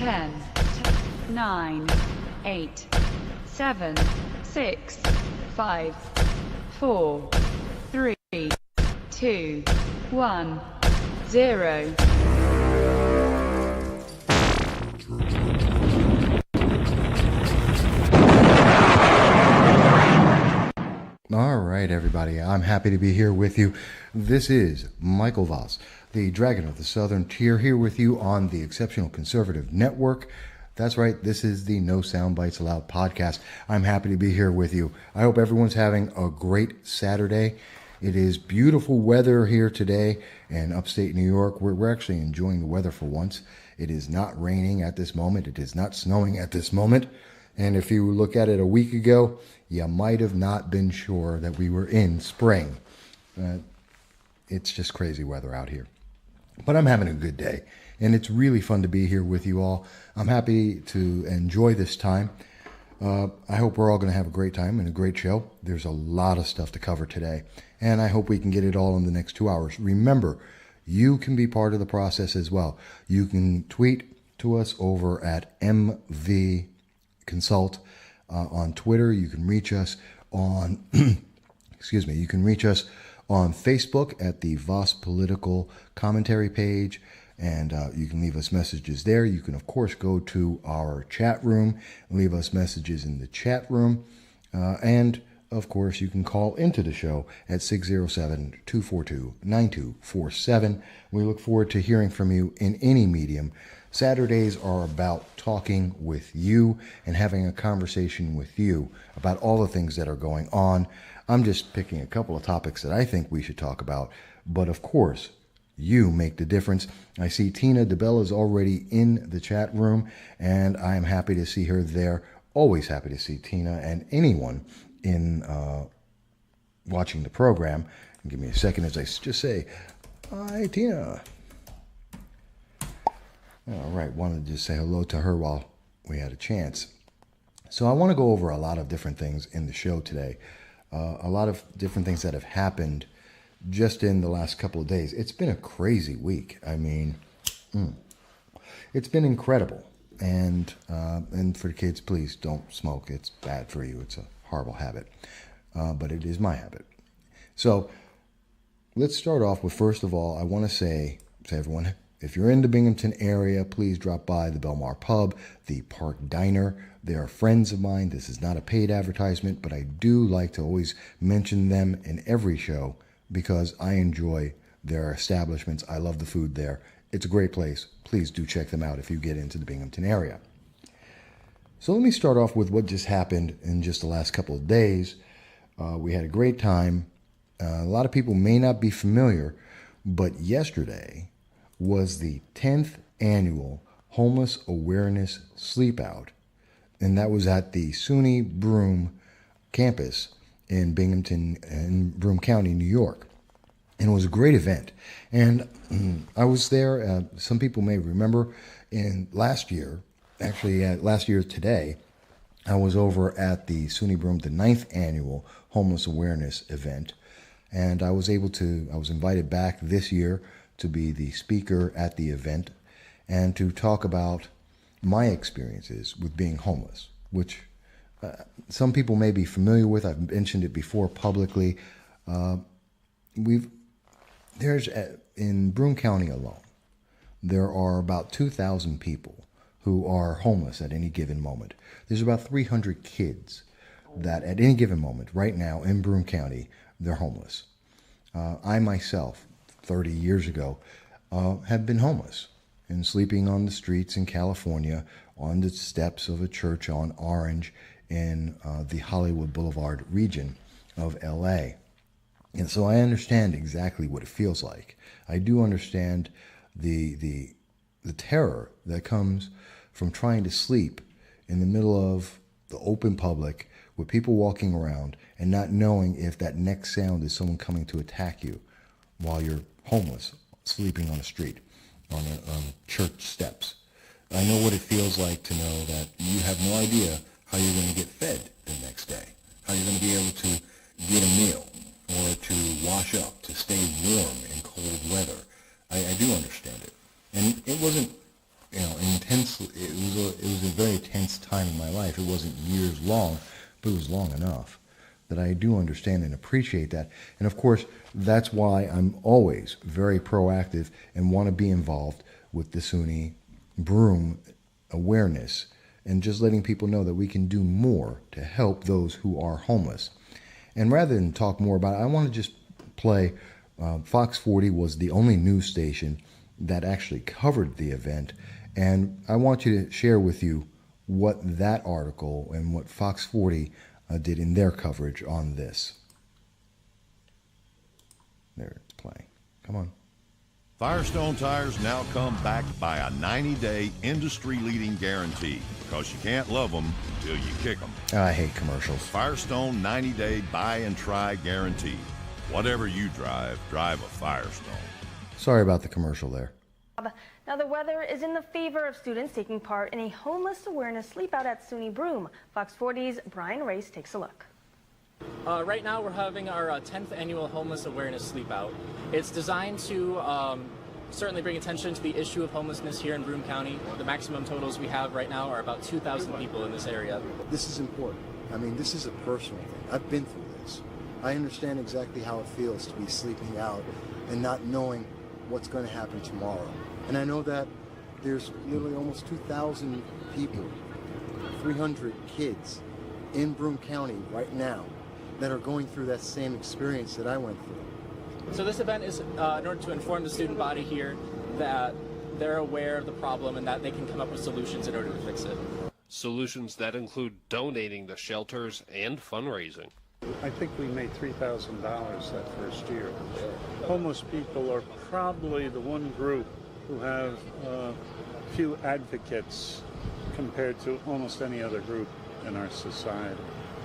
10, 9, 8, 7, 6, 5, 4, 3, 2, 1, 0. All right, everybody. I'm happy to be here with you. This is Michael Voss, the Dragon of the Southern Tier, here with you on the Exceptional Conservative Network. That's right. This is the No Soundbites Allowed podcast. I'm happy to be here with you. I hope everyone's having a great Saturday. It is beautiful weather here today in upstate New York. We're actually enjoying the weather for once. It is not raining at this moment. It is not snowing at this moment. And if you look at it a week ago, you might have not been sure that we were in spring. It's just crazy weather out here. But I'm having a good day, and it's really fun to be here with you all. I'm happy to enjoy this time. I hope we're all going to have a great time and a great show. There's a lot of stuff to cover today, and I hope we can get it all in the next 2 hours. Remember, you can be part of the process as well. You can tweet to us over at MV Consult on Twitter. You can reach us on you can reach us on Facebook at the Voss Political Commentary page, and you can leave us messages there. You can, of course, go to our chat room and leave us messages in the chat room, and of course you can call into the show at 607-242-9247. We look forward to hearing from you in any medium. Saturdays are about talking with you and having a conversation with you about all the things that are going on. I'm just picking a couple of topics that I think we should talk about, but of course, you make the difference. I see Tina DeBella is already in the chat room, and I am happy to see her there. Always happy to see Tina and anyone in watching the program. Give me a second as I just say, hi, Tina. All right, wanted to just say hello to her while we had a chance. So I want to go over a lot of different things in the show today, a lot of different things that have happened just in the last couple of days. It's been a crazy week. I mean, it's been incredible. And for the kids, please don't smoke. It's bad for you. It's a horrible habit, but it is my habit. So let's start off with, first of all, I want to say to everyone, if you're in the Binghamton area, please drop by the Belmar Pub, the Park Diner. They are friends of mine. This is not a paid advertisement, but I do like to always mention them in every show because I enjoy their establishments. I love the food there. It's a great place. Please do check them out if you get into the Binghamton area. So let me start off with what just happened in just the last couple of days. We had a great time. A lot of people may not be familiar, but yesterday was the 10th annual Homeless Awareness Sleepout, and that was at the SUNY Broome campus in Binghamton and Broome County, New York. And it was a great event. And I was there. Some people may remember last year today, I was over at the SUNY Broome, the 9th annual Homeless Awareness event. And I was invited back this year to be the speaker at the event and to talk about my experiences with being homeless, which some people may be familiar with. I've mentioned it before publicly. In Broome County alone, there are about 2,000 people who are homeless at any given moment. There's about 300 kids that at any given moment right now in Broome County, they're homeless. I myself, 30 years ago, have been homeless and sleeping on the streets in California, on the steps of a church on Orange in the Hollywood Boulevard region of LA. And so I understand exactly what it feels like. I do understand the terror that comes from trying to sleep in the middle of the open public with people walking around and not knowing if that next sound is someone coming to attack you while you're homeless, sleeping on the street, on church steps. I know what it feels like to know that you have no idea how you're going to get fed the next day, how you're going to be able to get a meal or to wash up, to stay warm in cold weather. I do understand it. And it wasn't, intensely, it was a very tense time in my life. It wasn't years long, but it was long enough that I do understand and appreciate that. And of course, that's why I'm always very proactive and want to be involved with the SUNY broom awareness and just letting people know that we can do more to help those who are homeless. And rather than talk more about it, I want to just play. Fox 40 was the only news station that actually covered the event, and I want you to share with you what that article and what Fox 40 did in their coverage on this. There, it's playing. Come on. Firestone tires now come backed by a 90-day industry-leading guarantee, because you can't love them until you kick them. I hate commercials. Firestone 90-day buy and try guarantee. Whatever you drive, drive a Firestone. Sorry about the commercial there. Now the weather is in the favor of students taking part in a homeless awareness sleep out at SUNY Broome. Fox 40's Brian Race takes a look. Right now we're having our 10th annual homeless awareness sleep out. It's designed to certainly bring attention to the issue of homelessness here in Broome County. The maximum totals we have right now are about 2,000 people in this area. This is important. I mean, this is a personal thing. I've been through this. I understand exactly how it feels to be sleeping out and not knowing what's going to happen tomorrow. And I know that there's literally almost 2,000 people, 300 kids in Broome County right now that are going through that same experience that I went through. So this event is in order to inform the student body here that they're aware of the problem and that they can come up with solutions in order to fix it. Solutions that include donating to shelters and fundraising. I think we made $3,000 that first year. Homeless people are probably the one group who have few advocates compared to almost any other group in our society.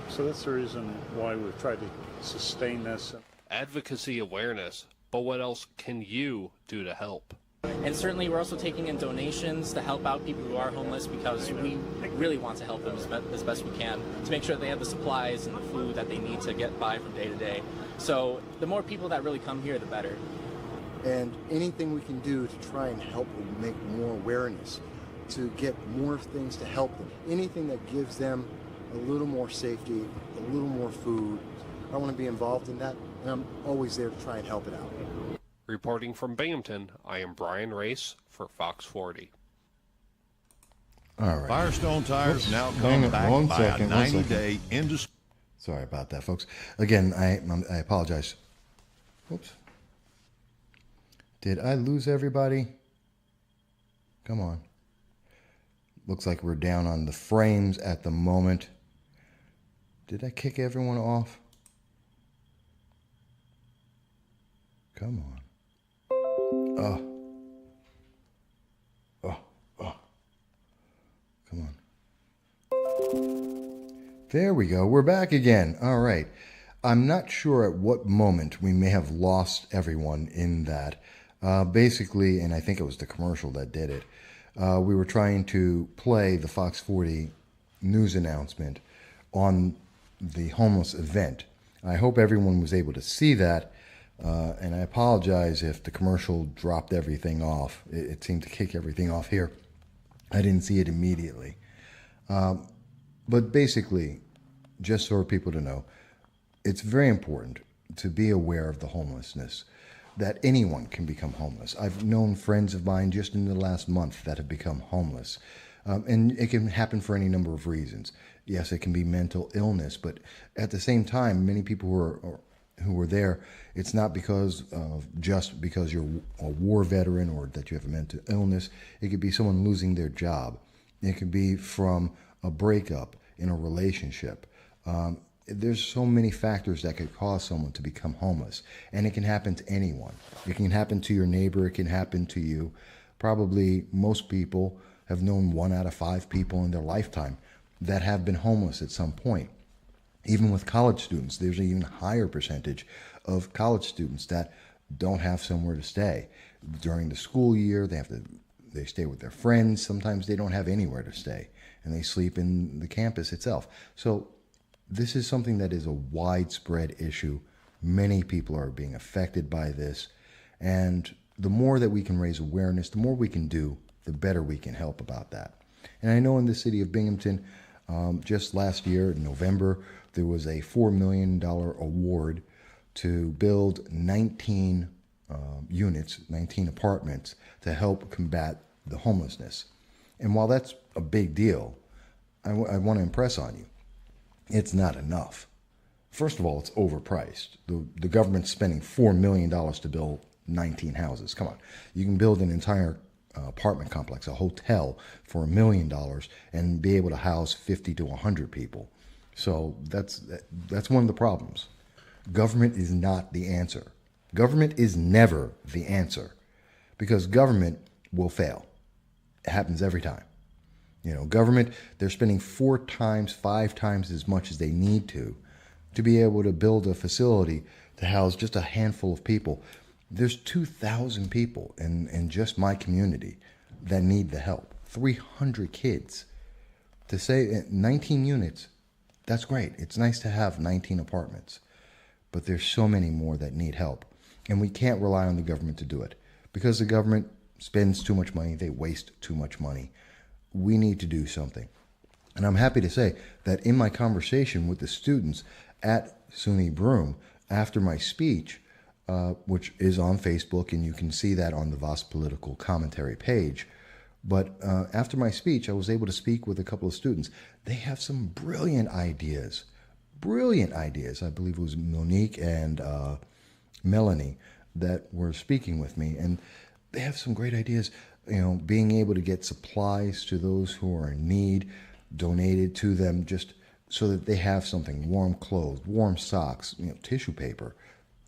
So that's the reason why we've tried to sustain this. Advocacy awareness, but what else can you do to help? And certainly we're also taking in donations to help out people who are homeless, because we really want to help them as best we can to make sure that they have the supplies and the food that they need to get by from day to day. So the more people that really come here, the better. And anything we can do to try and help them make more awareness, to get more things to help them, anything that gives them a little more safety, a little more food, I want to be involved in that, and I'm always there to try and help it out. Reporting from Binghamton, I am Brian Race for Fox 40. All right. Firestone tires Oops. now come back by a 90-day industry. Sorry about that, folks. Again, I apologize. Whoops. Did I lose everybody? Come on. Looks like we're down on the frames at the moment. Did I kick everyone off? Come on. Oh. Come on. There we go. We're back again. All right. I'm not sure at what moment we may have lost everyone in that. Basically, and I think it was the commercial that did it, we were trying to play the Fox 40 news announcement on the homeless event. I hope everyone was able to see that. And I apologize if the commercial dropped everything off. It seemed to kick everything off here. I didn't see it immediately. But basically, just for people to know, it's very important to be aware of the homelessness, that anyone can become homeless. I've known friends of mine just in the last month that have become homeless. And it can happen for any number of reasons. Yes, it can be mental illness, but at the same time, many people who were there, it's not because of just because you're a war veteran or that you have a mental illness. It could be someone losing their job. It could be from a breakup in a relationship. There's so many factors that could cause someone to become homeless, and it can happen to anyone. It can happen to your neighbor. It can happen to you. Probably most people have known 1 out of 5 people in their lifetime that have been homeless at some point. Even with college students, there's an even higher percentage of college students that don't have somewhere to stay. During the school year, they stay with their friends. Sometimes they don't have anywhere to stay, and they sleep in the campus itself. So this is something that is a widespread issue. Many people are being affected by this, and the more that we can raise awareness, the more we can do, the better we can help about that. And I know in the city of Binghamton, just last year in November, there was a $4 million award to build 19 units, 19 apartments to help combat the homelessness. And while that's a big deal, I want to impress on you, it's not enough. First of all, it's overpriced. The government's spending $4 million to build 19 houses. Come on. You can build an entire apartment complex, a hotel, for $1 million and be able to house 50 to 100 people. So that's one of the problems. Government is not the answer. Government is never the answer, because government will fail. It happens every time. Government, they're spending 4 times, 5 times as much as they need to be able to build a facility to house just a handful of people. There's 2,000 people in just my community that need the help. 300 kids. To say 19 units, that's great. It's nice to have 19 apartments. But there's so many more that need help. And we can't rely on the government to do it, because the government spends too much money. They waste too much money. We need to do something. And I'm happy to say that in my conversation with the students at SUNY Broome after my speech, which is on Facebook, and you can see that on the Voss Political Commentary page. But after my speech, I was able to speak with a couple of students. They have some brilliant ideas. Brilliant ideas. I believe it was Monique and Melanie that were speaking with me. And they have some great ideas. Being able to get supplies to those who are in need, donated to them, just so that they have something: warm clothes, warm socks, tissue paper,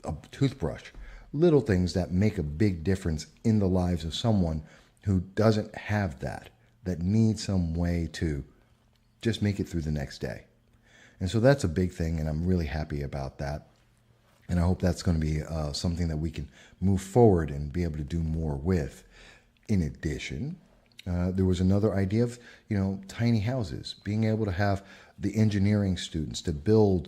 a toothbrush, little things that make a big difference in the lives of someone who doesn't have that needs some way to just make it through the next day. And so that's a big thing, and I'm really happy about that. And I hope that's going to be something that we can move forward and be able to do more with. In addition, there was another idea of, tiny houses, being able to have the engineering students to build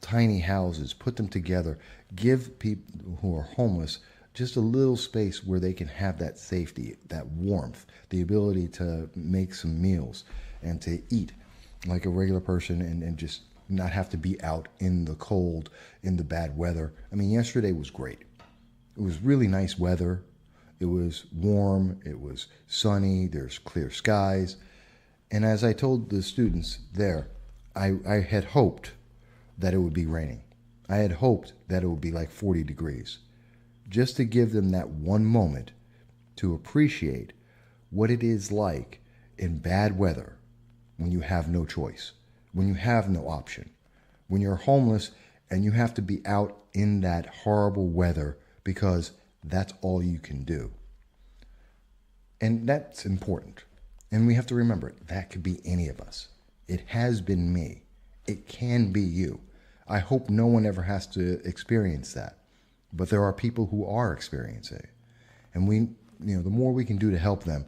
tiny houses, put them together, give people who are homeless just a little space where they can have that safety, that warmth, the ability to make some meals and to eat like a regular person, and just not have to be out in the cold, in the bad weather. I mean, yesterday was great. It was really nice weather. It was warm. It was sunny. There's clear skies. And as I told the students there, I had hoped that it would be raining. I had hoped that it would be like 40 degrees, just to give them that one moment to appreciate what it is like in bad weather when you have no choice, when you have no option, when you're homeless and you have to be out in that horrible weather because that's all you can do. And that's important. And we have to remember it. That could be any of us. It has been me. It can be you. I hope no one ever has to experience that. But there are people who are experiencing it. And the more we can do to help them,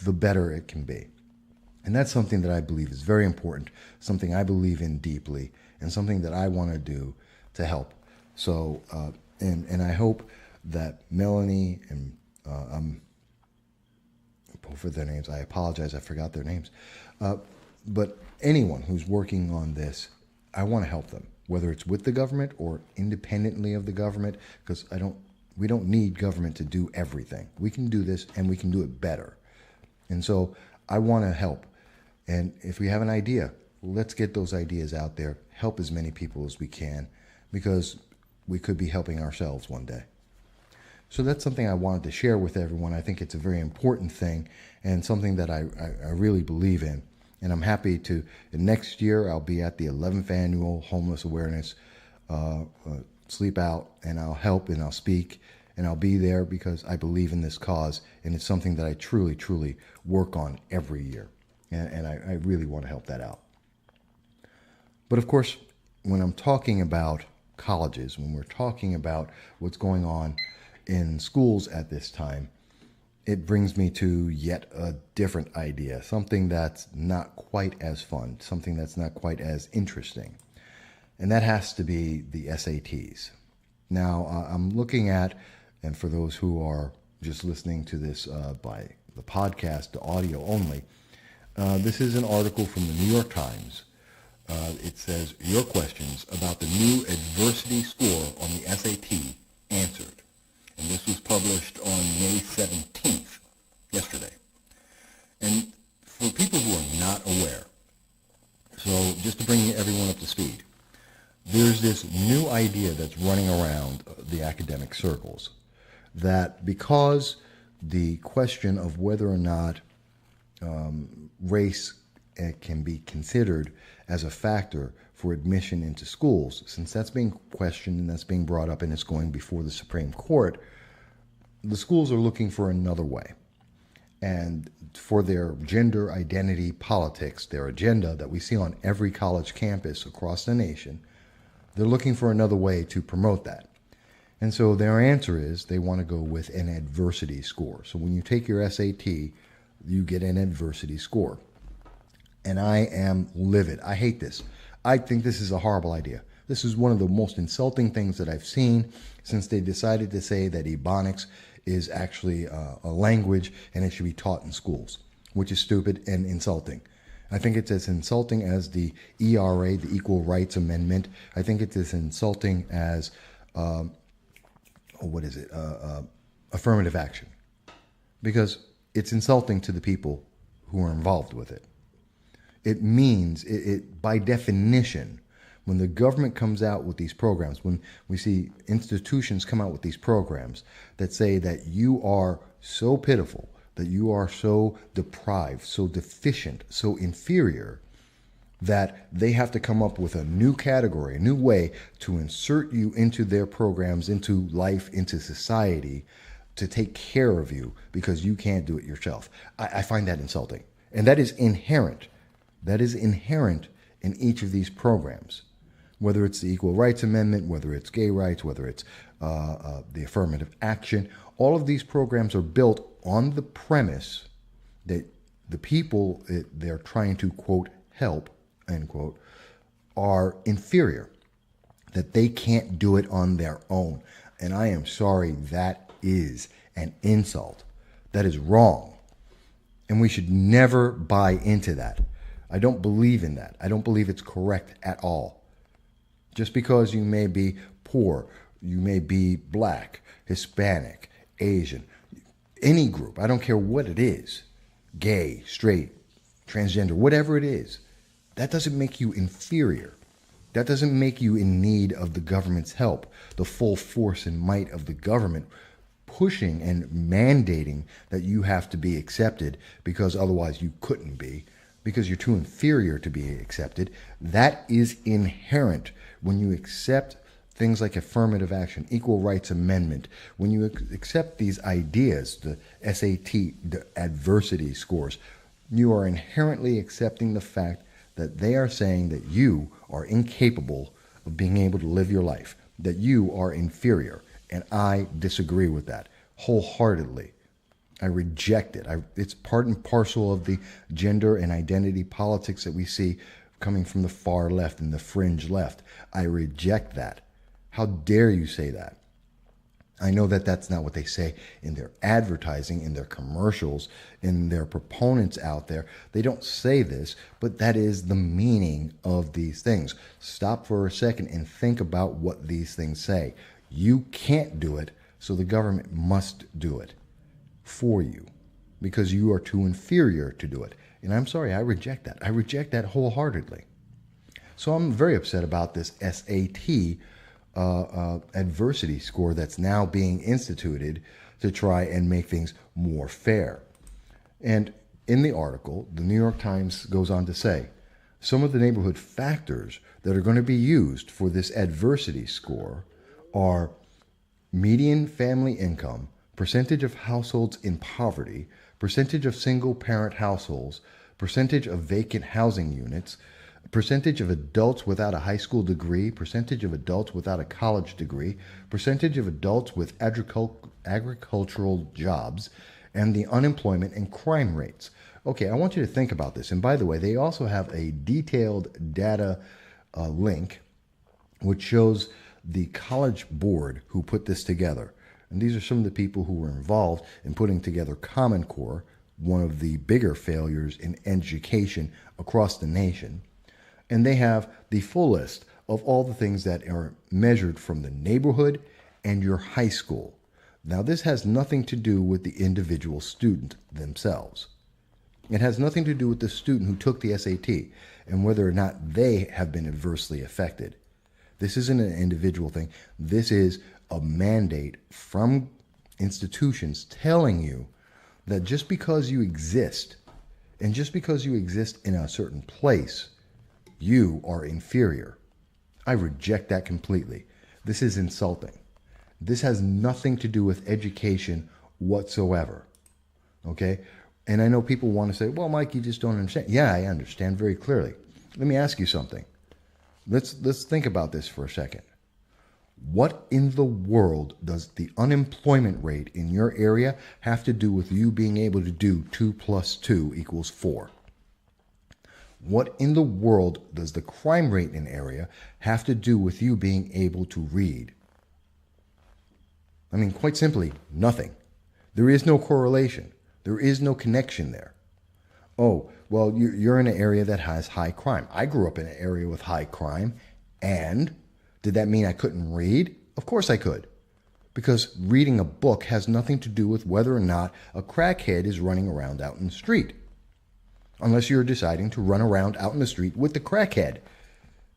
the better it can be. And that's something that I believe is very important, something I believe in deeply, and something that I want to do to help. So, and I hope that Melanie and both of their names, I apologize, I forgot their names. But anyone who's working on this, I want to help them, whether it's with the government or independently of the government, because we don't need government to do everything. We can do this, and we can do it better. And so I want to help. And if we have an idea, let's get those ideas out there, help as many people as we can, because we could be helping ourselves one day. So that's something I wanted to share with everyone. I think it's a very important thing and something that I really believe in. And I'm happy to, next year I'll be at the 11th Annual Homeless Awareness Sleep Out, and I'll help and I'll speak and I'll be there because I believe in this cause, and it's something that I truly, truly work on every year. And I really want to help that out. But of course, when I'm talking about colleges, when we're talking about what's going on in schools at this time, it brings me to yet a different idea, something that's not quite as fun, something that's not quite as interesting. And that has to be the SATs. Now, I'm looking at, and for those who are just listening to this by the podcast, the audio only, This is an article from the New York Times. It says, your questions about the new adversity score on the SAT answered. And this was published on May 17th, yesterday. And for people who are not aware, so just to bring everyone up to speed, there's this new idea that's running around the academic circles that because the question of whether or not race can be considered as a factor for admission into schools, since that's being questioned and that's being brought up and it's going before the Supreme Court, the schools are looking for another way. And for their gender identity politics, their agenda that we see on every college campus across the nation, they're looking for another way to promote that. And so their answer is they want to go with an adversity score. So when you take your SAT, you get an adversity score. And I am livid. I hate this. I think this is a horrible idea. This is one of the most insulting things that I've seen since they decided to say that Ebonics is actually a language and it should be taught in schools, which is stupid and insulting. I think it's as insulting as the ERA, the Equal Rights Amendment. I think it's as insulting as, affirmative action. Because it's insulting to the people who are involved with it. It means, by definition, when the government comes out with these programs, when we see institutions come out with these programs that say that you are so pitiful, that you are so deprived, so deficient, so inferior, that they have to come up with a new category, a new way to insert you into their programs, into life, into society, to take care of you because you can't do it yourself. I find that insulting. And that is inherent. That is inherent in each of these programs, whether it's the Equal Rights Amendment, whether it's gay rights, whether it's the affirmative action. All of these programs are built on the premise that the people they're trying to, quote, help, end quote, are inferior, that they can't do it on their own. And I am sorry, that is an insult. That is wrong. And we should never buy into that. I don't believe in that. I don't believe it's correct at all. Just because you may be poor, you may be black, Hispanic, Asian, any group, I don't care what it is, gay, straight, transgender, whatever it is, that doesn't make you inferior. That doesn't make you in need of the government's help, the full force and might of the government pushing and mandating that you have to be accepted because otherwise you couldn't be, because you're too inferior to be accepted. That is inherent when you accept things like affirmative action, Equal Rights Amendment, when you accept these ideas, the SAT, the adversity scores, you are inherently accepting the fact that they are saying that you are incapable of being able to live your life, that you are inferior. And I disagree with that wholeheartedly. I reject it. It's part and parcel of the gender and identity politics that we see coming from the far left and the fringe left. I reject that. How dare you say that? I know that that's not what they say in their advertising, in their commercials, in their proponents out there. They don't say this, but that is the meaning of these things. Stop for a second and think about what these things say. You can't do it, so the government must do it for you because you are too inferior to do it. And I'm sorry, I reject that. I reject that wholeheartedly. So I'm very upset about this SAT adversity score that's now being instituted to try and make things more fair. And in the article, the New York Times goes on to say, some of the neighborhood factors that are going to be used for this adversity score are median family income, percentage of households in poverty, percentage of single-parent households, percentage of vacant housing units, percentage of adults without a high school degree, percentage of adults without a college degree, percentage of adults with agricultural jobs, and the unemployment and crime rates. Okay, I want you to think about this. And by the way, they also have a detailed data link which shows the college board who put this together. And these are some of the people who were involved in putting together Common Core, one of the bigger failures in education across the nation. And they have the full list of all the things that are measured from the neighborhood and your high school. Now, this has nothing to do with the individual student themselves. It has nothing to do with the student who took the SAT and whether or not they have been adversely affected. This isn't an individual thing. This is a mandate from institutions telling you that just because you exist, and just because you exist in a certain place, you are inferior. I reject that completely. This is insulting. This has nothing to do with education whatsoever. Okay? And I know people want to say, well, Mike, you just don't understand. Yeah, I understand very clearly. Let me ask you something. Let's think about this for a second. What in the world does the unemployment rate in your area have to do with you being able to do 2 + 2 = 4? What in the world does the crime rate in an area have to do with you being able to read? I mean, quite simply, nothing. There is no correlation. There is no connection there. Oh, well, you're in an area that has high crime. I grew up in an area with high crime, and did that mean I couldn't read? Of course I could. Because reading a book has nothing to do with whether or not a crackhead is running around out in the street. Unless you're deciding to run around out in the street with the crackhead.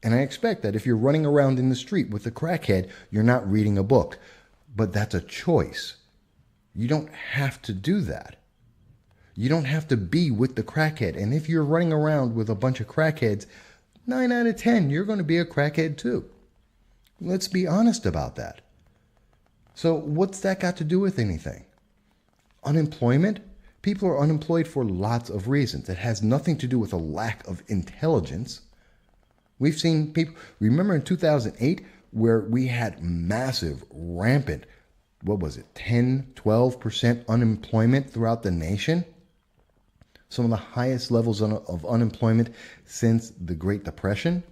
And I expect that if you're running around in the street with the crackhead, you're not reading a book. But that's a choice. You don't have to do that. You don't have to be with the crackhead. And if you're running around with a bunch of crackheads, 9 out of 10, you're going to be a crackhead too. Let's be honest about that. So what's that got to do with anything? Unemployment? People are unemployed for lots of reasons. It has nothing to do with a lack of intelligence. We've seen people, remember in 2008, where we had massive, rampant, 10, 12% unemployment throughout the nation? Some of the highest levels of unemployment since the Great Depression.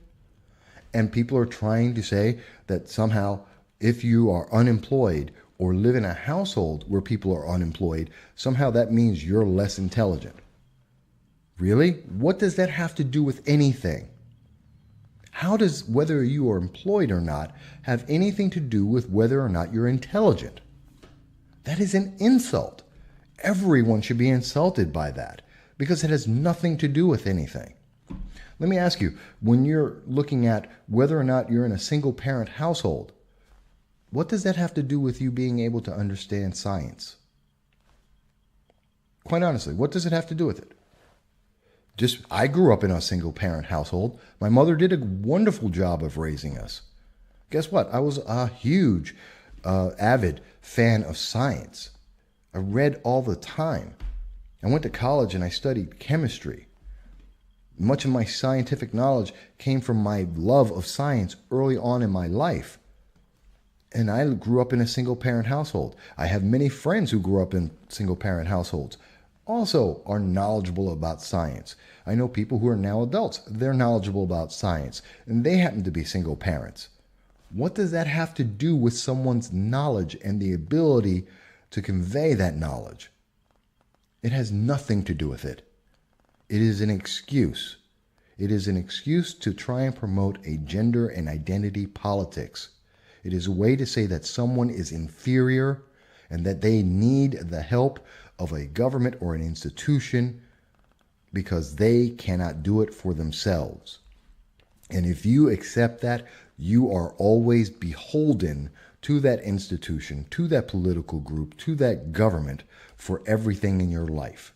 And people are trying to say that somehow if you are unemployed or live in a household where people are unemployed, somehow that means you're less intelligent. Really? What does that have to do with anything? How does whether you are employed or not have anything to do with whether or not you're intelligent? That is an insult. Everyone should be insulted by that because it has nothing to do with anything. Let me ask you, when you're looking at whether or not you're in a single-parent household, what does that have to do with you being able to understand science? Quite honestly, what does it have to do with it? I grew up in a single-parent household. My mother did a wonderful job of raising us. Guess what? I was a huge, avid fan of science. I read all the time. I went to college and I studied chemistry. Much of my scientific knowledge came from my love of science early on in my life. And I grew up in a single-parent household. I have many friends who grew up in single-parent households, also are knowledgeable about science. I know people who are now adults. They're knowledgeable about science, and they happen to be single parents. What does that have to do with someone's knowledge and the ability to convey that knowledge? It has nothing to do with it. It is an excuse. It is an excuse to try and promote a gender and identity politics. It is a way to say that someone is inferior and that they need the help of a government or an institution because they cannot do it for themselves. And if you accept that, you are always beholden to that institution, to that political group, to that government for everything in your life.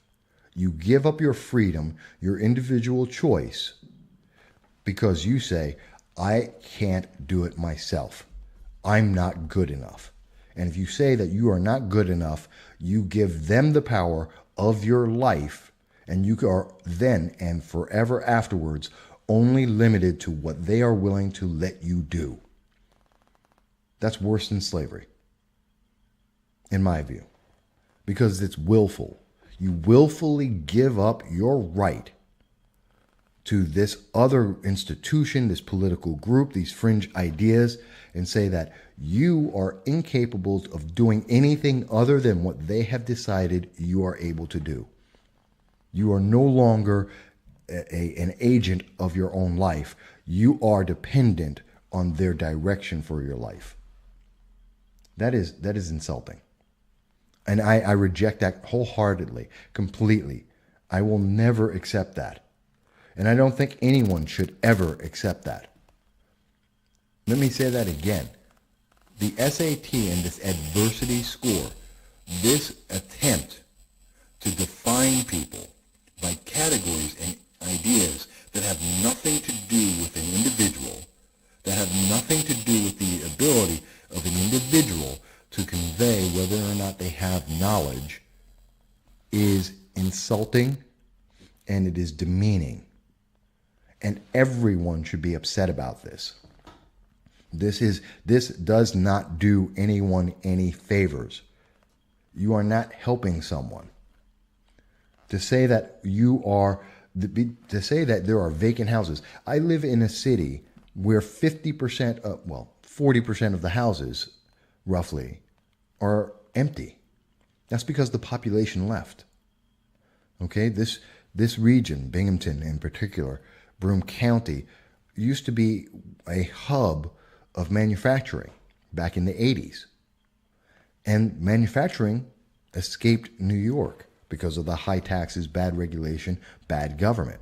You give up your freedom, your individual choice, because you say, I can't do it myself. I'm not good enough. And if you say that you are not good enough, you give them the power of your life, and you are then and forever afterwards only limited to what they are willing to let you do. That's worse than slavery, in my view, because it's willful. You willfully give up your right to this other institution, this political group, these fringe ideas, and say that you are incapable of doing anything other than what they have decided you are able to do. You are no longer an agent of your own life. You are dependent on their direction for your life. That is insulting. And I reject that wholeheartedly, completely. I will never accept that. And I don't think anyone should ever accept that. Let me say that again. The SAT and this adversity score, this attempt to define people by categories and ideas that have nothing to do with an individual, that have nothing to do with the ability of an individual to convey whether or not they have knowledge, is insulting and it is demeaning. And everyone should be upset about this. This does not do anyone any favors. You are not helping someone. To say that to say that there are vacant houses. I live in a city where 40% of the houses, roughly, are empty. That's because the population left. Okay, this region, Binghamton in particular, Broome County, used to be a hub of manufacturing back in the 80s. And manufacturing escaped New York because of the high taxes, bad regulation, bad government.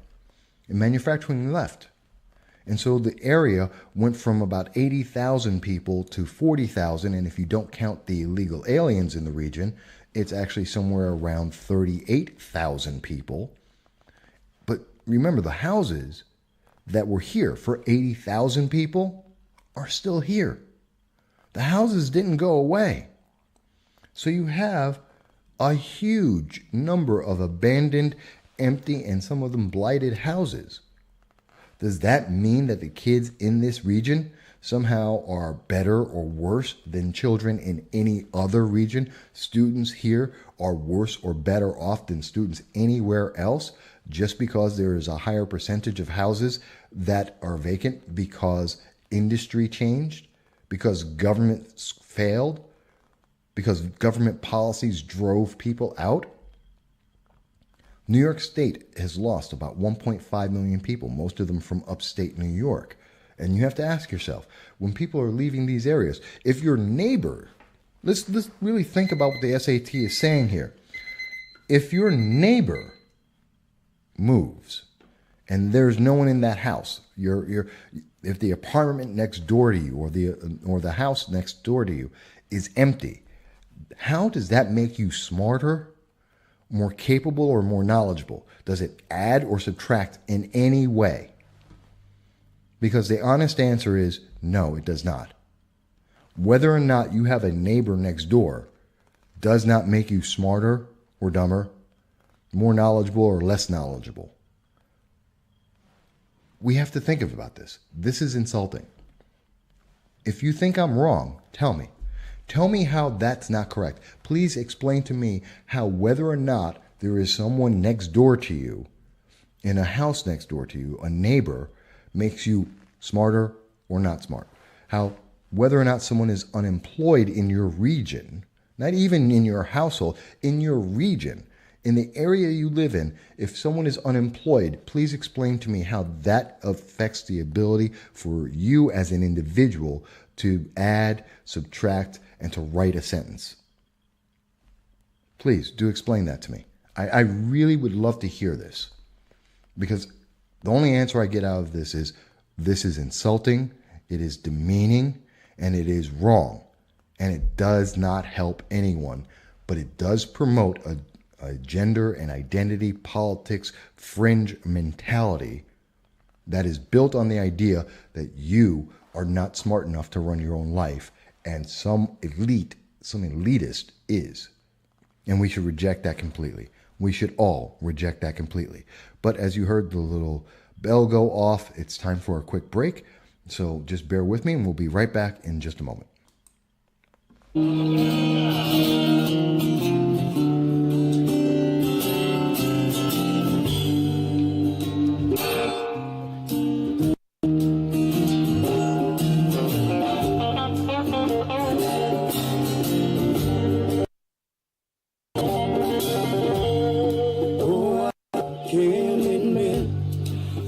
And manufacturing left. And so the area went from about 80,000 people to 40,000. And if you don't count the illegal aliens in the region, it's actually somewhere around 38,000 people. But remember, the houses that were here for 80,000 people are still here. The houses didn't go away. So you have a huge number of abandoned, empty, and some of them blighted houses. Does that mean that the kids in this region somehow are better or worse than children in any other region? Students here are worse or better off than students anywhere else just because there is a higher percentage of houses that are vacant because industry changed, because government failed, because government policies drove people out? New York State has lost about 1.5 million people, most of them from upstate New York. And you have to ask yourself, when people are leaving these areas, if your neighbor, let's really think about what the SAT is saying here. If your neighbor moves and there's no one in that house, if the apartment next door to you or the house next door to you is empty, how does that make you smarter, more capable, or more knowledgeable? Does it add or subtract in any way? Because the honest answer is no, it does not. Whether or not you have a neighbor next door does not make you smarter or dumber, more knowledgeable or less knowledgeable. We have to think about this. This is insulting. If you think I'm wrong, tell me. Tell me how that's not correct. Please explain to me how whether or not there is someone next door to you, in a house next door to you, a neighbor, makes you smarter or not smart. How whether or not someone is unemployed in your region, not even in your household, in your region, in the area you live in, if someone is unemployed, please explain to me how that affects the ability for you as an individual to add, subtract, and to write a sentence. Please do explain that to me. I really would love to hear this, because the only answer I get out of this is insulting, it is demeaning, and it is wrong. And it does not help anyone, but it does promote a gender and identity politics fringe mentality that is built on the idea that you are not smart enough to run your own life, and some elitist is. And we should reject that completely. We should all reject that completely. But as you heard the little bell go off, it's time for a quick break. So just bear with me and we'll be right back in just a moment. can't admit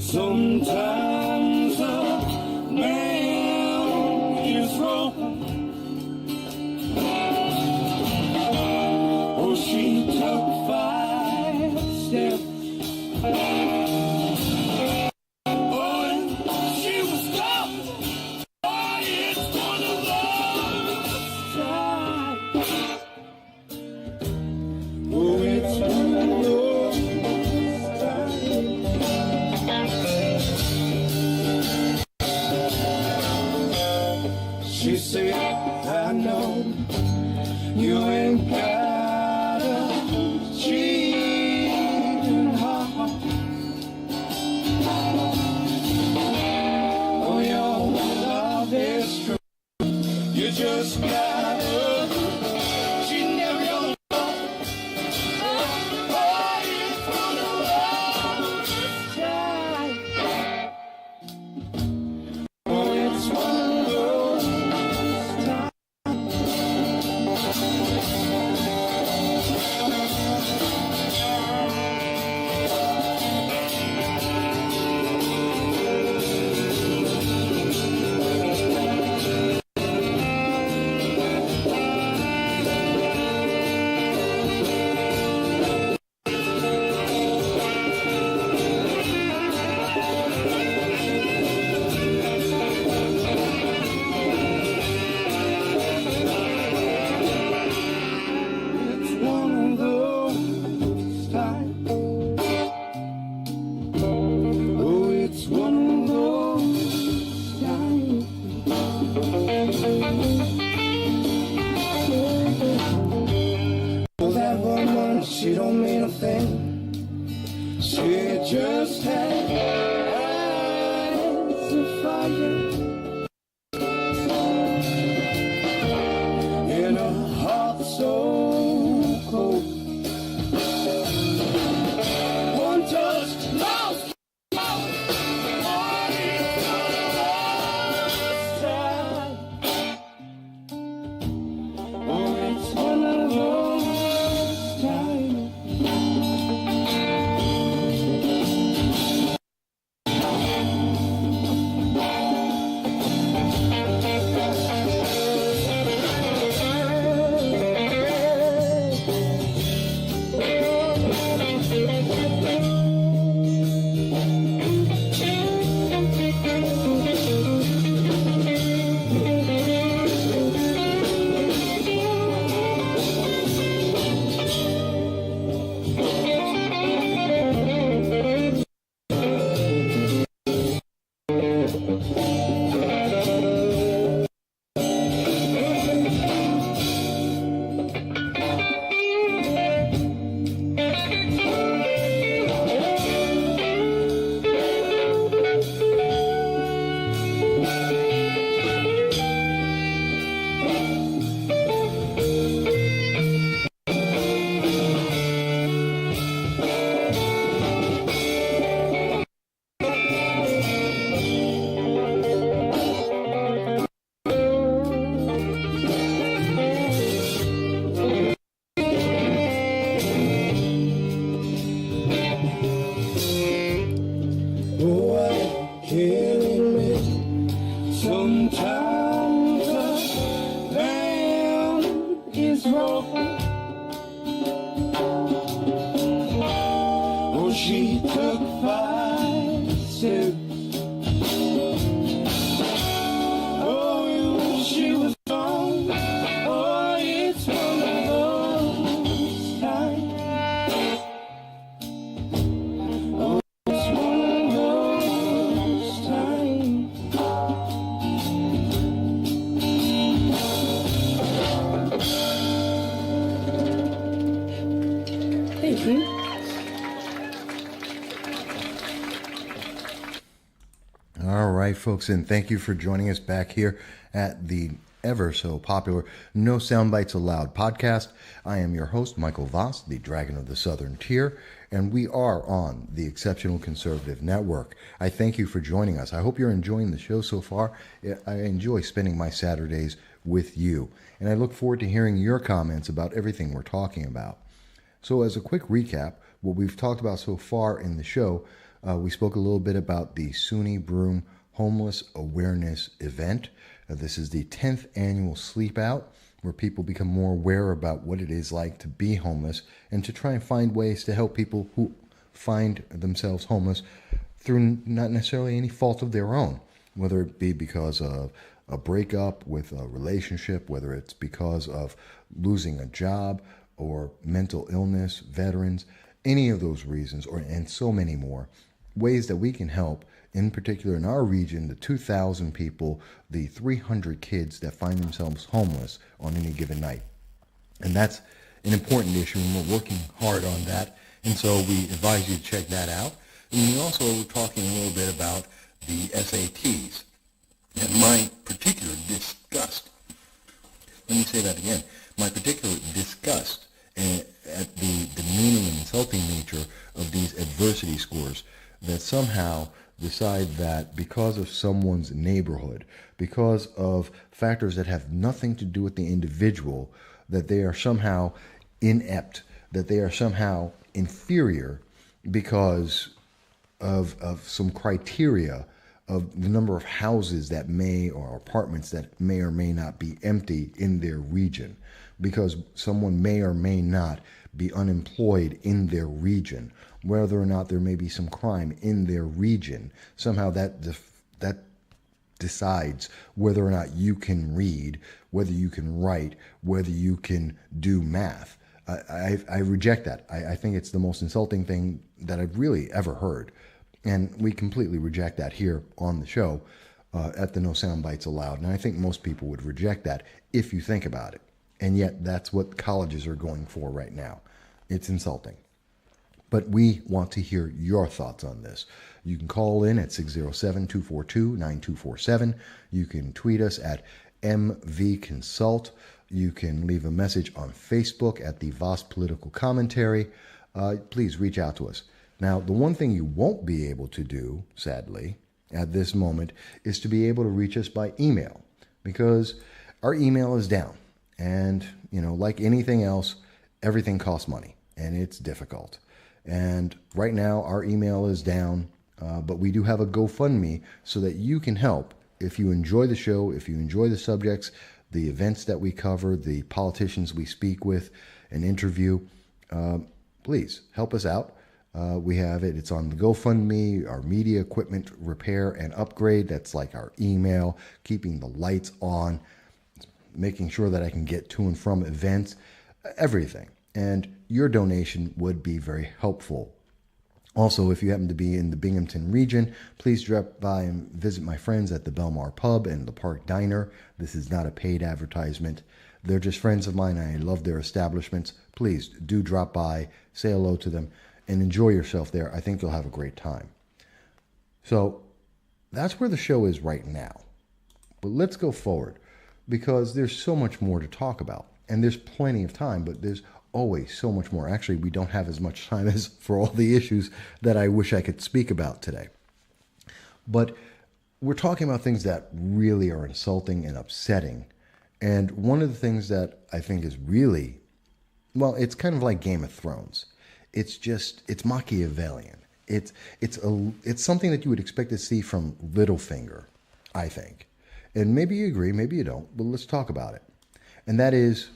sometimes a man is wrong. Oh, she took 5 steps. Oh, and she was stopped. Oh, it's one of those times. Oh, it's one of those times. She said, I know you ain't got a cheating heart. Oh, your love is true. You just gotta. She never gonna. Oh, it's one of those times. Oh, it's one of those times. It's one of those times. Oh, it's one of those times. Oh, that woman, she don't mean a thing. She just had eyes of fire in a heart so cold. One touch, lost. Oh, it's one of those times. Oh, it's one of those times. Oh, I can't admit sometimes a man is wrong. Oh, she took 5 steps. Oh, she was wrong. Oh, it's one of those times. Oh, it's one of those times. Thank you. All right, folks, and thank you for joining us back here at the ever so popular No Soundbites Allowed podcast. I am your host, Michael Voss, the Dragon of the Southern Tier, and we are on the Exceptional Conservative Network. I thank you for joining us. I hope you're enjoying the show so far. I enjoy spending my Saturdays with you, and I look forward to hearing your comments about everything we're talking about. So as a quick recap, what we've talked about so far in the show, we spoke a little bit about the SUNY Broome Homeless Awareness Event. This is the 10th annual Sleep Out, where people become more aware about what it is like to be homeless and to try and find ways to help people who find themselves homeless through not necessarily any fault of their own, whether it be because of a breakup with a relationship, whether it's because of losing a job or mental illness, veterans, any of those reasons, and so many more, ways that we can help, in particular in our region, the 2,000 people, the 300 kids that find themselves homeless on any given night. And that's an important issue, and we're working hard on that. And so we advise you to check that out. And we also were talking a little bit about the SATs. And my particular disgust, let me say that again, my particular disgust at the demeaning and insulting nature of these adversity scores that somehow decide that because of someone's neighborhood, because of factors that have nothing to do with the individual, that they are somehow inept, that they are somehow inferior because of some criteria of the number of houses that may, or apartments that may or may not be empty in their region, because someone may or may not be unemployed in their region, whether or not there may be some crime in their region. Somehow that decides whether or not you can read, whether you can write, whether you can do math. I reject that. I think it's the most insulting thing that I've really ever heard. And we completely reject that here on the show at the No Soundbites Allowed. And I think most people would reject that if you think about it. And yet that's what colleges are going for right now. It's insulting. But we want to hear your thoughts on this. You can call in at 607-242-9247. You can tweet us at MVConsult. You can leave a message on Facebook at the Voss Political Commentary. Please reach out to us. Now, the one thing you won't be able to do, sadly, at this moment, is to be able to reach us by email, because our email is down. And, like anything else, everything costs money, and it's difficult. And right now, our email is down, but we do have a GoFundMe so that you can help. If you enjoy the show, if you enjoy the subjects, the events that we cover, the politicians we speak with and interview, please help us out. We have it. It's on the GoFundMe, our media equipment repair and upgrade. That's like our email, keeping the lights on, making sure that I can get to and from events, everything. And your donation would be very helpful. Also, if you happen to be in the Binghamton region, please drop by and visit my friends at the Belmar Pub and the Park Diner. This is not a paid advertisement. They're just friends of mine. I love their establishments. Please do drop by, say hello to them, and enjoy yourself there. I think you'll have a great time. So that's where the show is right now. But let's go forward, because there's so much more to talk about. And there's plenty of time, but there's always so much more. Actually, we don't have as much time as for all the issues that I wish I could speak about today. But we're talking about things that really are insulting and upsetting. And one of the things that I think is really, well, it's kind of like Game of Thrones. It's Machiavellian. It's something that you would expect to see from Littlefinger, I think. And maybe you agree, maybe you don't, but let's talk about it. And that is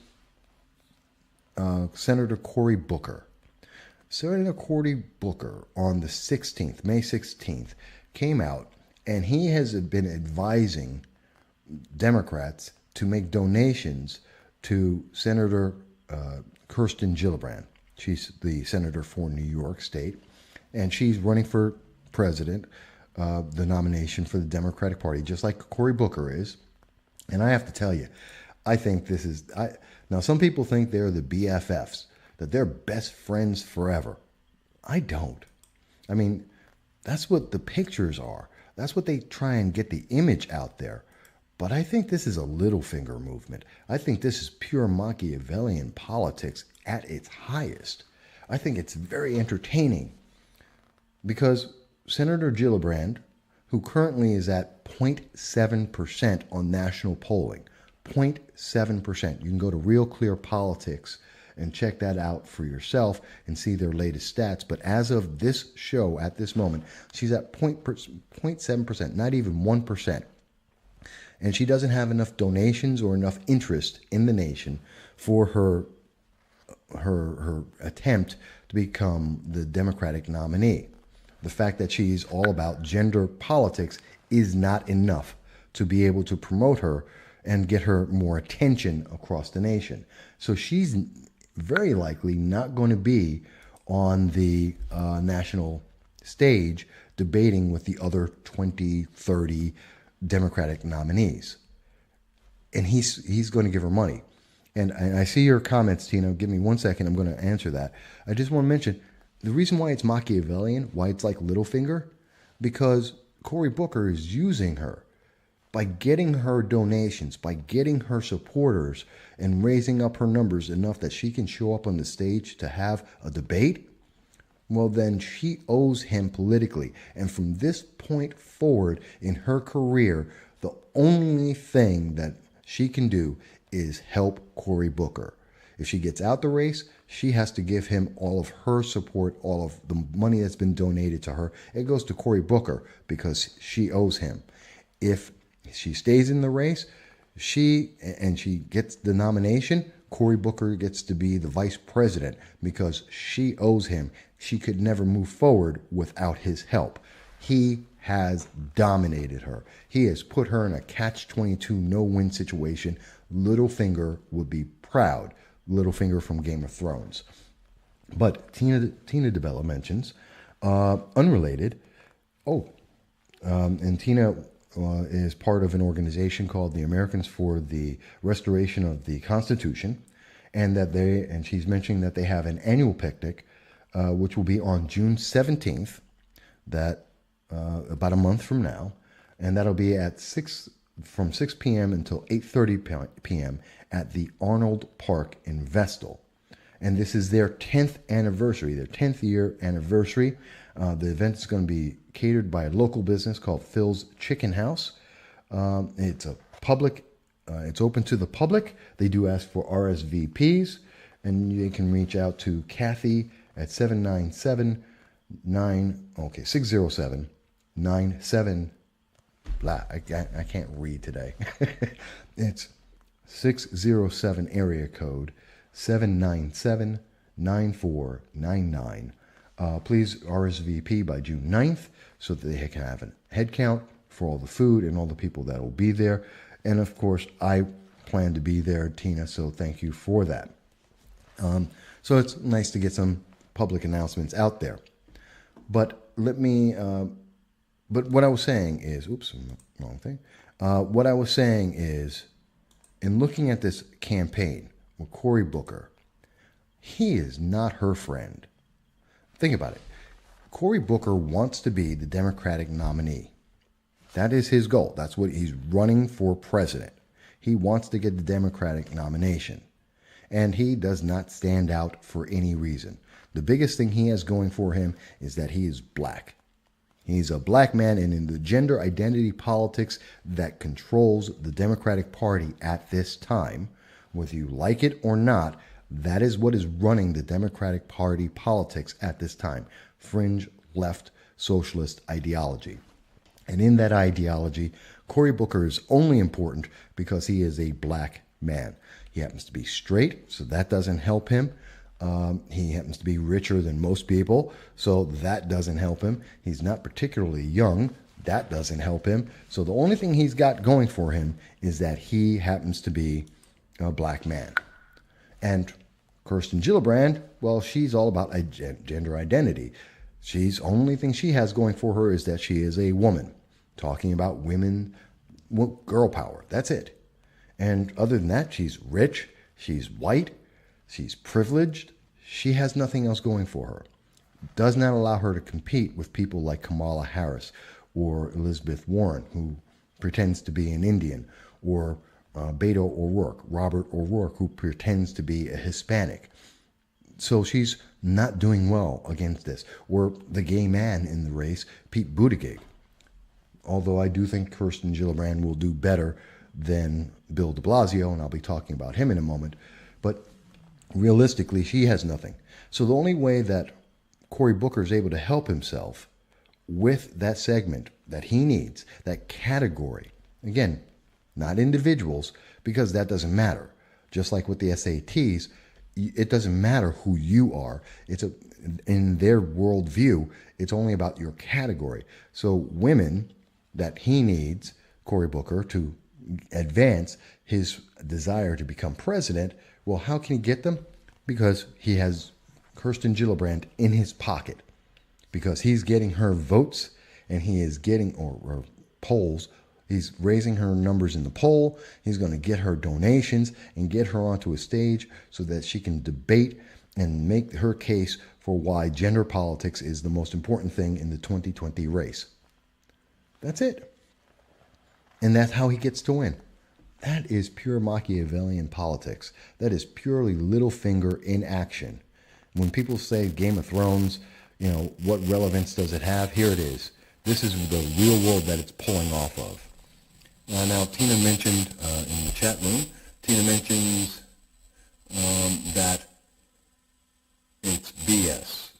Senator Cory Booker. Senator Cory Booker on the 16th, May 16th, came out, and he has been advising Democrats to make donations to Senator Kirsten Gillibrand. She's the senator for New York State, and she's running for president, the nomination for the Democratic Party, just like Cory Booker is. And I have to tell you, I think this is... Now, some people think they're the BFFs, that they're best friends forever. I don't. I mean, that's what the pictures are. That's what they try and get the image out there. But I think this is a Littlefinger movement. I think this is pure Machiavellian politics at its highest. I think it's very entertaining, because Senator Gillibrand, who currently is at 0.7% on national polling, 0.7%. You can go to Real Clear Politics and check that out for yourself and see their latest stats. But as of this show, at this moment, she's at 0.7%, not even 1%. And she doesn't have enough donations or enough interest in the nation for her attempt to become the Democratic nominee. The fact that she's all about gender politics is not enough to be able to promote her and get her more attention across the nation. So she's very likely not going to be on the national stage debating with the other 20, 30 Democratic nominees. And he's going to give her money. And I see your comments, Tina. Give me 1 second. I'm going to answer that. I just want to mention the reason why it's Machiavellian, why it's like Littlefinger, because Cory Booker is using her by getting her donations, by getting her supporters and raising up her numbers enough that she can show up on the stage to have a debate. Well, then she owes him politically. And from this point forward in her career, the only thing that she can do is help Cory Booker. If she gets out the race, she has to give him all of her support, all of the money that's been donated to her. It goes to Cory Booker because she owes him. If she stays in the race, she gets the nomination, Cory Booker gets to be the vice president because she owes him. She could never move forward without his help. He has dominated her. He has put her in a catch-22 no-win situation. Littlefinger would be proud. Littlefinger from Game of Thrones. But Tina DeBella mentions, unrelated, and Tina is part of an organization called the Americans for the Restoration of the Constitution, and she's mentioning that they have an annual picnic, which will be on June 17th, that about a month from now, and that'll be at from 6 p.m. until 8:30 p.m. at the Arnold Park in Vestal. And this is their 10th anniversary, their 10th year anniversary. The event is going to be catered by a local business called Phil's Chicken House. It's open to the public. They do ask for RSVPs, and you can reach out to Kathy at 607-97 I can't read today. It's 607 area code 797-9499. Please RSVP by June 9th so that they can have a head count for all the food and all the people that will be there. And of course, I plan to be there, Tina, so thank you for that. So it's nice to get some public announcements out there. But what I was saying is, wrong thing. What I was saying is, in looking at this campaign with Cory Booker, he is not her friend. Think about it. Cory Booker wants to be the Democratic nominee. That is his goal. That's what he's running for president. He wants to get the Democratic nomination. And he does not stand out for any reason. The biggest thing he has going for him is that he is black. He's a black man, and in the gender identity politics that controls the Democratic Party at this time, whether you like it or not, that is what is running the Democratic Party politics at this time. Fringe, left, socialist ideology. And in that ideology, Cory Booker is only important because he is a black man. He happens to be straight, so that doesn't help him. He happens to be richer than most people, so that doesn't help him. He's not particularly young. That doesn't help him. So the only thing he's got going for him is that he happens to be a black man. And Kirsten Gillibrand, well, she's all about gender identity. Only thing she has going for her is that she is a woman, talking about women, girl power. That's it. And other than that, she's rich, she's white, she's privileged. She has nothing else going for her. Does not allow her to compete with people like Kamala Harris or Elizabeth Warren, who pretends to be an Indian, or Beto O'Rourke, Robert O'Rourke, who pretends to be a Hispanic. So she's not doing well against this. Or the gay man in the race, Pete Buttigieg. Although I do think Kirsten Gillibrand will do better than Bill de Blasio, and I'll be talking about him in a moment. But realistically, she has nothing. So the only way that Cory Booker is able to help himself with that segment that he needs, that category, again, not individuals, because that doesn't matter. Just like with the SATs, it doesn't matter who you are. In their worldview, it's only about your category. So women that he needs, Cory Booker, to advance his desire to become president, well, how can he get them? Because he has Kirsten Gillibrand in his pocket. Because he's getting her votes, and he is getting, or polls, he's raising her numbers in the poll. He's going to get her donations and get her onto a stage so that she can debate and make her case for why gender politics is the most important thing in the 2020 race. That's it. And that's how he gets to win. That is pure Machiavellian politics. That is purely Littlefinger in action. When people say Game of Thrones, what relevance does it have? Here it is. This is the real world that it's pulling off of. Now, Tina mentioned in the chat room, Tina mentions that it's BS.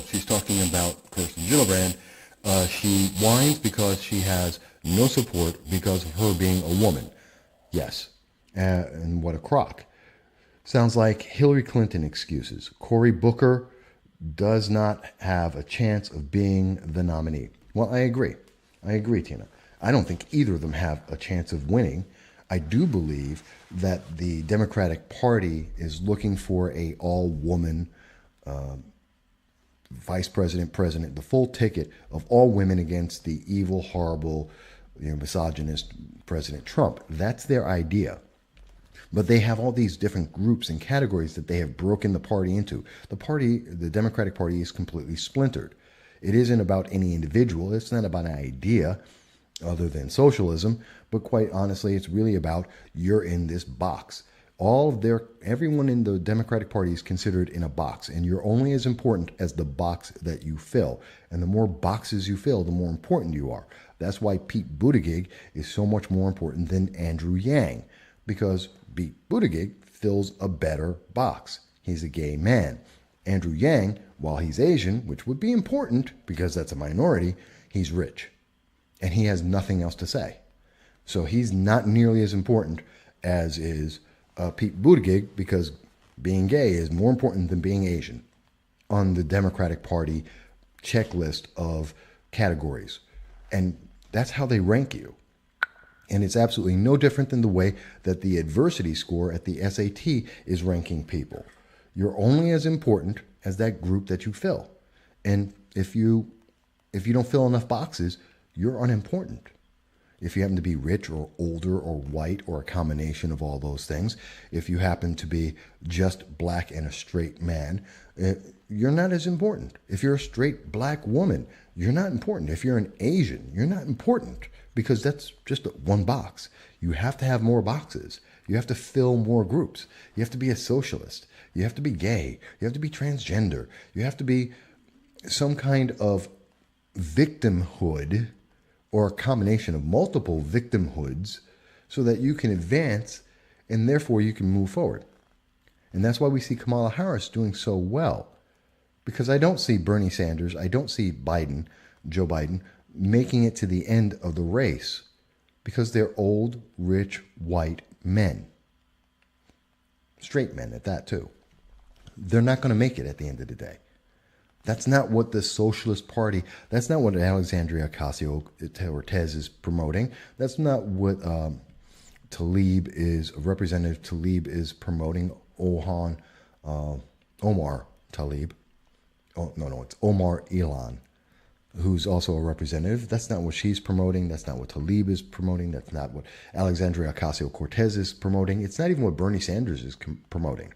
She's talking about Kirsten Gillibrand. She whines because she has no support because of her being a woman. Yes. And what a crock. Sounds like Hillary Clinton excuses. Cory Booker does not have a chance of being the nominee. Well, I agree. Tina. I don't think either of them have a chance of winning. I do believe that the Democratic Party is looking for a all-woman vice president, president, the full ticket of all women against the evil, horrible, misogynist President Trump. That's their idea. But they have all these different groups and categories that they have broken the party into. The Democratic Party is completely splintered. It isn't about any individual. It's not about an idea other than socialism. But quite honestly, it's really about you're in this box. Everyone in the Democratic Party is considered in a box, and you're only as important as the box that you fill. And the more boxes you fill, the more important you are. That's why Pete Buttigieg is so much more important than Andrew Yang, because Pete Buttigieg fills a better box. He's a gay man. Andrew Yang, while he's Asian, which would be important because that's a minority, he's rich. And he has nothing else to say. So he's not nearly as important as is Pete Buttigieg, because being gay is more important than being Asian on the Democratic Party checklist of categories. And that's how they rank you. And it's absolutely no different than the way that the adversity score at the SAT is ranking people. You're only as important as that group that you fill. And if you don't fill enough boxes, you're unimportant. If you happen to be rich or older or white or a combination of all those things, if you happen to be just black and a straight man, you're not as important. If you're a straight black woman, you're not important. If you're an Asian, you're not important, because that's just one box. You have to have more boxes. You have to fill more groups. You have to be a socialist. You have to be gay. You have to be transgender. You have to be some kind of victimhood, or a combination of multiple victimhoods, so that you can advance and therefore you can move forward. And that's why we see Kamala Harris doing so well. Because I don't see Bernie Sanders, I don't see Joe Biden, making it to the end of the race, because they're old, rich, white men. Straight men at that too. They're not going to make it at the end of the day. That's not what the Socialist Party, that's not what Alexandria Ocasio-Cortez is promoting. That's not what Representative Tlaib is promoting. Omar Tlaib. Oh, no, it's Omar Elan, who's also a representative. That's not what she's promoting. That's not what Tlaib is promoting. That's not what Alexandria Ocasio-Cortez is promoting. It's not even what Bernie Sanders is promoting.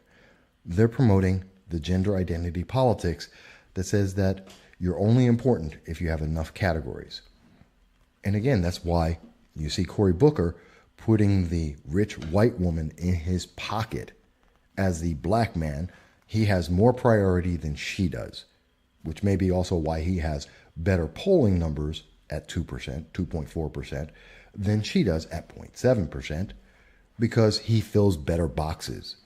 They're promoting the gender identity politics that says that you're only important if you have enough categories. And again, that's why you see Cory Booker putting the rich white woman in his pocket as the black man. He has more priority than she does, which may be also why he has better polling numbers at 2%, 2.4%, than she does at 0.7%, because he fills better boxes.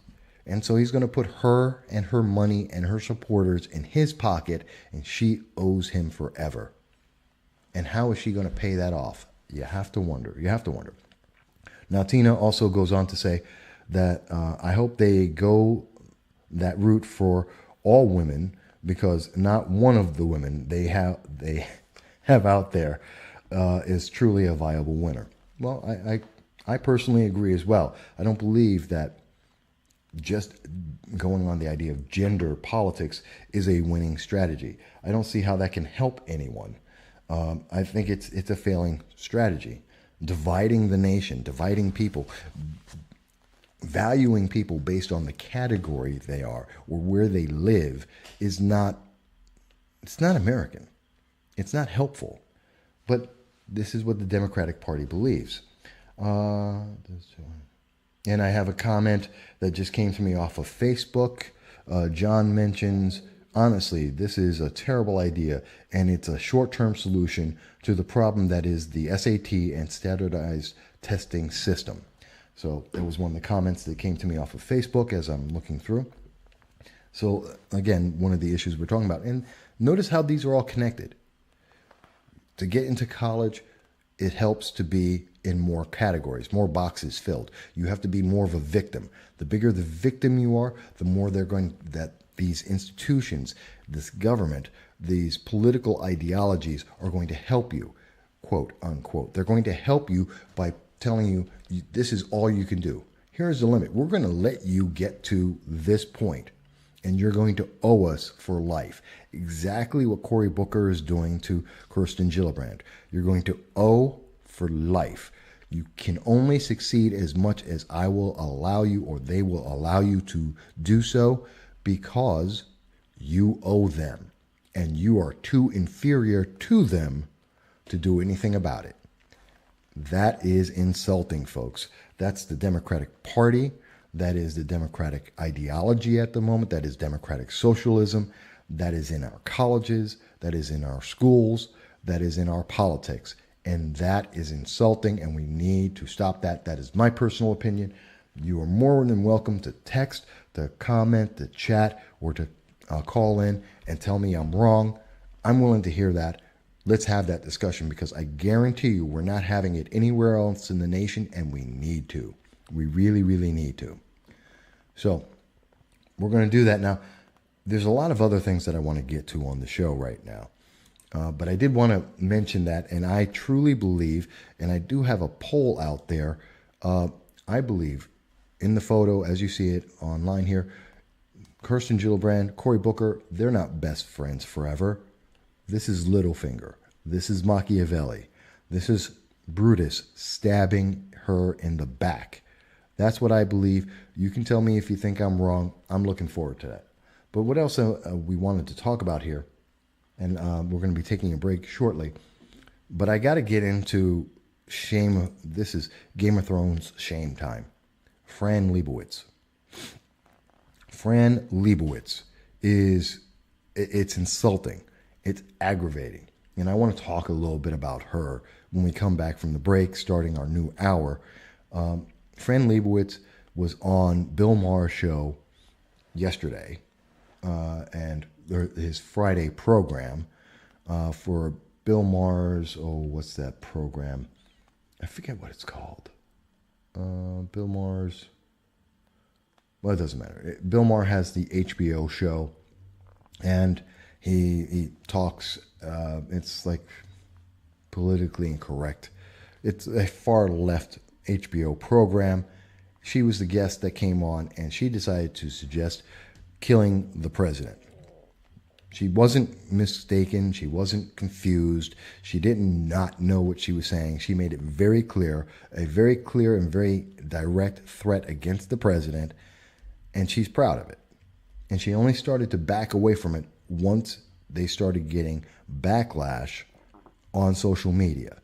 And so he's going to put her and her money and her supporters in his pocket, and she owes him forever. And how is she going to pay that off? You have to wonder. You have to wonder. Now, Tina also goes on to say that I hope they go that route for all women, because not one of the women they have out there is truly a viable winner. Well, I personally agree as well. I don't believe that just going on the idea of gender politics is a winning strategy. I don't see how that can help anyone. I think it's a failing strategy. Dividing the nation, dividing people, valuing people based on the category they are or where they live it's not American. It's not helpful. But this is what the Democratic Party believes. And I have a comment that just came to me off of Facebook. John mentions, honestly, this is a terrible idea, and it's a short-term solution to the problem that is the SAT and standardized testing system. So that was one of the comments that came to me off of Facebook as I'm looking through. So again, one of the issues we're talking about. And notice how these are all connected. To get into college, it helps to be in more categories, more boxes filled. You have to be more of a victim. The bigger the victim you are, the more that these institutions, this government, these political ideologies are going to help you, quote unquote. They're going to help you by telling you this is all you can do. Here's the limit. We're going to let you get to this point, and you're going to owe us for life. Exactly what Cory Booker is doing to Kirsten Gillibrand. You're going to owe for life. You can only succeed as much as I will allow you, or they will allow you to do so, because you owe them, and you are too inferior to them to do anything about it. That is insulting, folks. That's the Democratic Party. That is the Democratic ideology at the moment. That is democratic socialism. That is in our colleges. That is in our schools. That is in our politics. And that is insulting, and we need to stop that. That is my personal opinion. You are more than welcome to text, to comment, to chat, or to call in and tell me I'm wrong. I'm willing to hear that. Let's have that discussion, because I guarantee you we're not having it anywhere else in the nation, and we need to. We really, really need to. So we're going to do that now. There's a lot of other things that I want to get to on the show right now. But I did want to mention that, and I truly believe, and I do have a poll out there, I believe in the photo, as you see it online here, Kirsten Gillibrand, Cory Booker, they're not best friends forever. This is Littlefinger. This is Machiavelli. This is Brutus stabbing her in the back. That's what I believe. You can tell me if you think I'm wrong. I'm looking forward to that. But what else we wanted to talk about here, and we're going to be taking a break shortly, but I got to get into shame. This is Game of Thrones shame time. Fran Lebowitz. Fran Lebowitz it's insulting. It's aggravating. And I want to talk a little bit about her when we come back from the break, starting our new hour. Fran Lebowitz was on Bill Maher's show yesterday, and his Friday program for Bill Maher's, what's that program? I forget what it's called. Bill Maher's, well, it doesn't matter. Bill Maher has the HBO show, and he talks, it's like politically incorrect. It's a far left HBO program. She was the guest that came on, and she decided to suggest killing the president. She wasn't mistaken. She wasn't confused. She didn't not know what she was saying. She made it very clear, a very clear and very direct threat against the president, and she's proud of it. And she only started to back away from it once they started getting backlash on social media.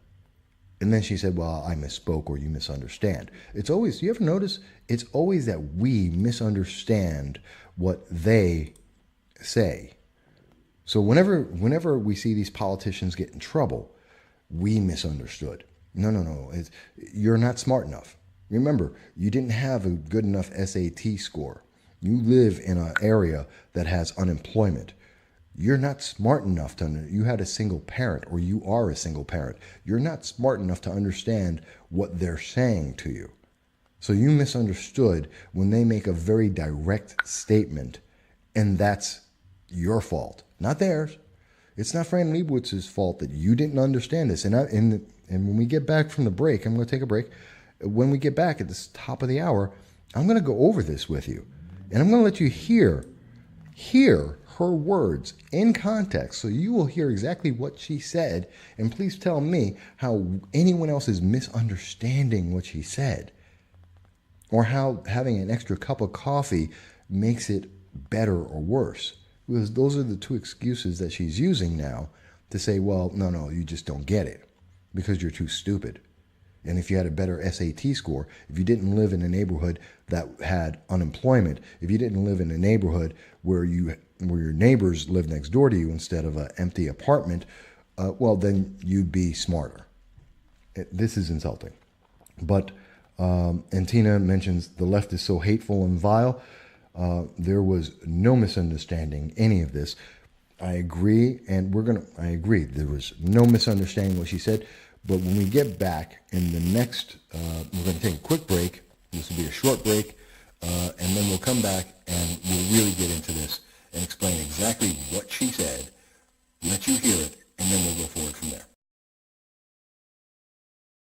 And then she said, well, I misspoke, or you misunderstand. It's always, you ever notice, it's always that we misunderstand what they say. So whenever we see these politicians get in trouble, we misunderstood. No. You're not smart enough. Remember, you didn't have a good enough SAT score. You live in an area that has unemployment. You're not smart enough you had a single parent, or you are a single parent. You're not smart enough to understand what they're saying to you. So you misunderstood when they make a very direct statement, and that's your fault, not theirs. It's not Fran Leibowitz's fault that you didn't understand this. And when we get back from the break, I'm going to take a break. When we get back at the top of the hour, I'm going to go over this with you. And I'm going to let you hear her words in context, so you will hear exactly what she said. And please tell me how anyone else is misunderstanding what she said, or how having an extra cup of coffee makes it better or worse. Because those are the two excuses that she's using now to say, well, no, you just don't get it because you're too stupid. And if you had a better SAT score, if you didn't live in a neighborhood that had unemployment, if you didn't live in a neighborhood where your neighbors lived next door to you instead of an empty apartment, well, then you'd be smarter. This is insulting. But, and Tina mentions the left is so hateful and vile. There was no misunderstanding any of this. I agree, and I agree. There was no misunderstanding what she said. But when we get back in the next, we're going to take a quick break. This will be a short break, and then we'll come back and we'll really get into this and explain exactly what she said, let you hear it, and then we'll go forward from there.